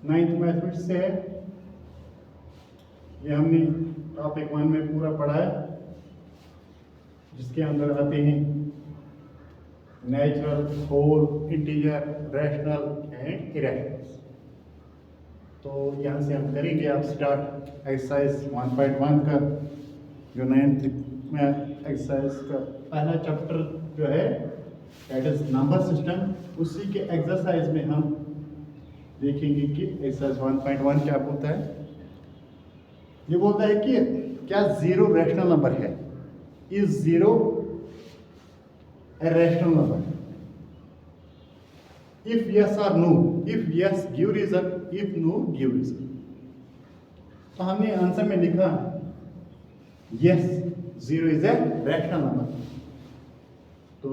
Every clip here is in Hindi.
नाइन्थ मैथमेटिक्स से है। ये हमने टॉपिक 1 में पूरा पढ़ा है, जिसके अंदर आते हैं natural, whole, integer, rational and irrational. तो यहाँ से हम करेंगे आप स्टार्ट एक्सरसाइज 1.1 का, जो 9th में एक्सरसाइज का पहला चैप्टर जो है दैट इज नंबर सिस्टम। उसी के एक्सरसाइज में हम देखेंगे कि एक्सरसाइज 1.1 क्या बोलता है। ये बोलता है कि क्या जीरो रैशनल नंबर है, is zero a rational number, if yes और no, if yes give reason, if no give reason. तो हमने आंसर में लिखा yes zero is a rational number. तो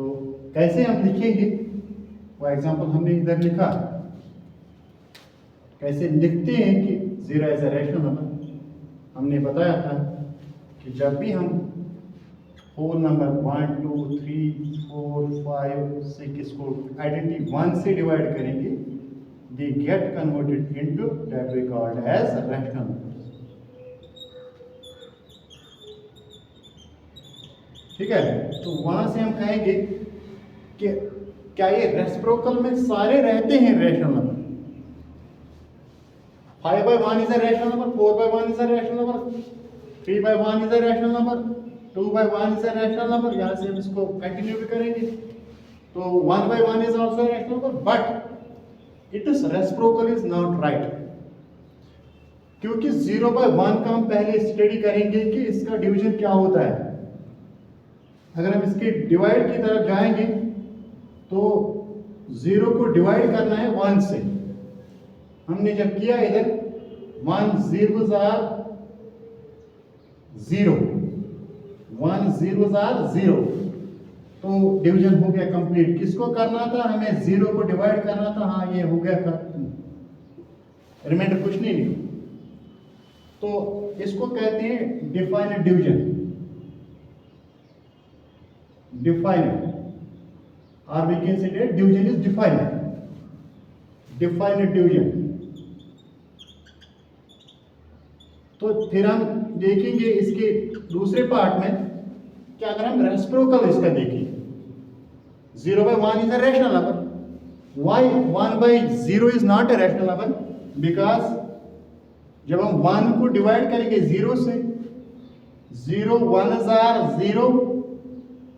कैसे हम लिखेंगे वो एग्जांपल हमने इधर लिखा। कैसे लिखते हैं कि zero is a rational number, हमने बताया था कि जब भी हम होल नंबर 1 2 3 4 5 6 को आइडेंटिटी 1 से डिवाइड करेंगे, they get converted into that we called as rational numbers. ठीक है, तो वहां से हम कहेंगे कि क्या ये रेसिप्रोकल में सारे रहते हैं rational number. 5/1 is a rational number, 4/1 is a rational number, 3/1 is a rational number, 2/1 is a rational number। यहाँ से हम इसको कंटिन्यू भी करेंगे। तो 1/1 is also a rational number, but its reciprocal is not right, क्योंकि 0/1 का हम पहले स्टडी करेंगे कि इसका डिवीजन क्या होता है। अगर हम इसके डिवाइड की तरफ जाएंगे तो 0 को डिवाइड करना है 1 से। हमने जब किया इधर 1 zeros are 0, 1 zeros are 0, तो डिवीजन हो गया कंप्लीट। किसको करना था, हमें 0 को डिवाइड करना था। हाँ, ये हो गया, रिमाइंडर कुछ नहीं। तो इसको कहते हैं डिफाइनेट डिवीजन, डिफाइनेट, और we can say division is definite, definite division. तो फिर हम देखेंगे इसके दूसरे पार्ट में कि अगर हम रेसिप्रोकल इसका देखें, 0/1 is a rational number. Why 1/0 is not a rational number? Because जब हम 1 को डिवाइड करेंगे 0 से, 0 1s are 0,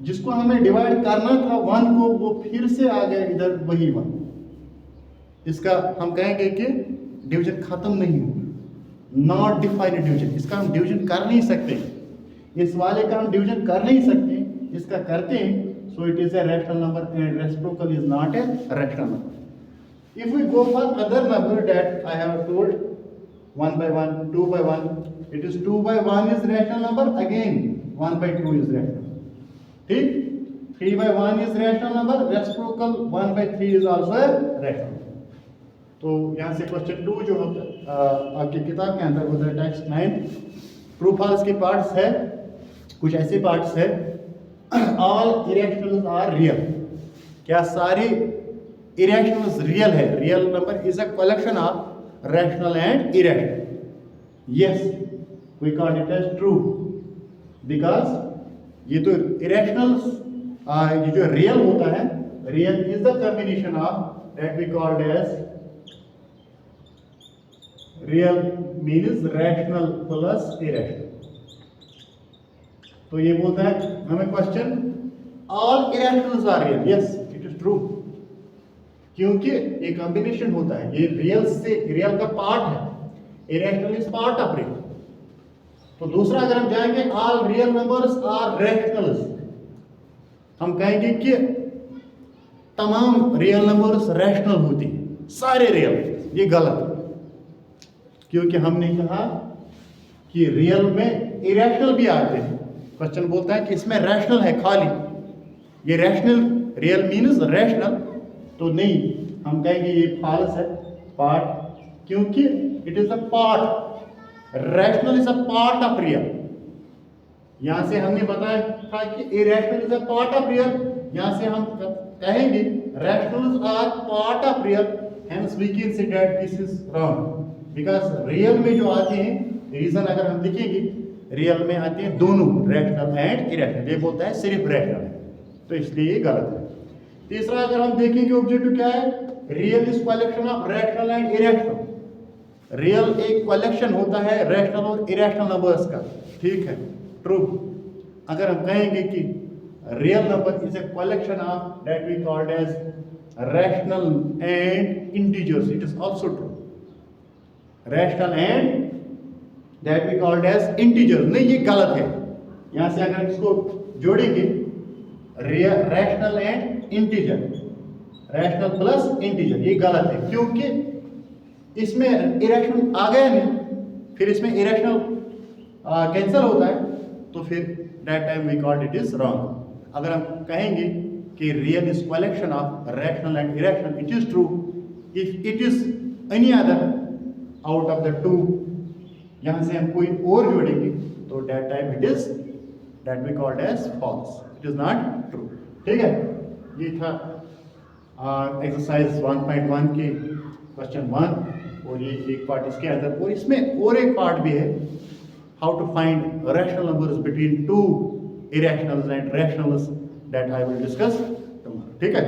जिसको हमें डिवाइड करना था 1 को, वो फिर से आ गया इधर वही 1। इसका हम कहेंगे कि डिवीजन खत्म नहीं हुआ, नॉट डिफाइनेड डिवीजन। इसका हम डिवीजन कर नहीं सकते, इस वाले का हम डिवीजन कर नहीं सकते, इसका करते हैं। So it is a rational number and reciprocal is not a rational number. If we go for other number that I have told 1/1 2/1, it is 2/1 is rational number, again 1/2 is rational. ठीक, 3/1 is rational number, reciprocal 1/3 is also a rational. तो यहाँ से क्वेश्चन 2 जो होता है आपकी किताब के अंदर होता है टेक्स्ट 9 ट्रू फॉल्स के पार्ट्स है। कुछ ऐसे पार्ट्स है, ऑल इरेशनल्स आर रियल, क्या सारे इरेशनल्स रियल है? Real number is a collection of rational and irrational. Yes, we call it as true, because ये तो इरेशनल्स, ये जो रियल होता है, real is the combination of that we called as real means rational plus irrational. तो ये बोलता है हमें question, all irrationals are real. Yes, it is true, क्योंकि ये कॉम्बिनेशन होता है, ये रियल से, रियल का पार्ट है, irrational is part of real. तो दूसरा अगर हम जाएंगे, all real numbers are rationals, हम कहेंगे कि तमाम रियल नंबर्स रैशनल होती हैं, सारे रियल। ये गलत, क्योंकि हमने कहा कि रियल में इरेशनल भी आते हैं। क्वेश्चन बोलता है कि इसमें रैशनल है खाली, ये रैशनल, रियल मीन्स रैशनल, तो नहीं, हम कहेंगे ये फॉल्स है, पार्ट, क्योंकि it is a part, rational is a part of real. यहां से हमने बताया था कि irrational is a part of real, यहां से हम कहेंगे rationals are part of real, hence we can say that this is wrong because real में जो आते हैं रीजन अगर हम लिखेंगे रियल में आते हैं दोनों रैशनल एंड इरेशनल, ये बोलता है सिर्फ रैशनल है, तो इसलिए ये गलत है। तीसरा अगर हम देखेंगे ऑब्जेक्टिव क्या है, real is collection of rational and irrational. Real एक कलेक्शन होता है रैशनल और इरेशनल नंबर्स का, ठीक है, ट्रू। अगर हम कहेंगे कि real number is a collection of that we called as rational and integers, it is also true. Rational and that we called as integers, नहीं ये गलत है। यहां से अगर इसको जोड़ेंगे rational and integer, rational plus integer, ये गलत है क्योंकि इसमें इरेशनल आ गया नहीं, फिर इसमें इरेशनल कैंसिल होता है, तो फिर that time we called it is wrong. अगर हम कहेंगे कि real is collection of rational and irrational, it is true if it is any other out of the two, यहां से हम कोई और जोड़ेंगे तो that time it is that we called as false, it is not true. ठीक है, ये था एक्सरसाइज 1.1 के क्वेश्चन 1 और ये एक पार्ट इसके अंदर, और इसमें और एक पार्ट भी है, how to find rational numbers between two irrationals and rationals, that I will discuss tomorrow. ठीक है।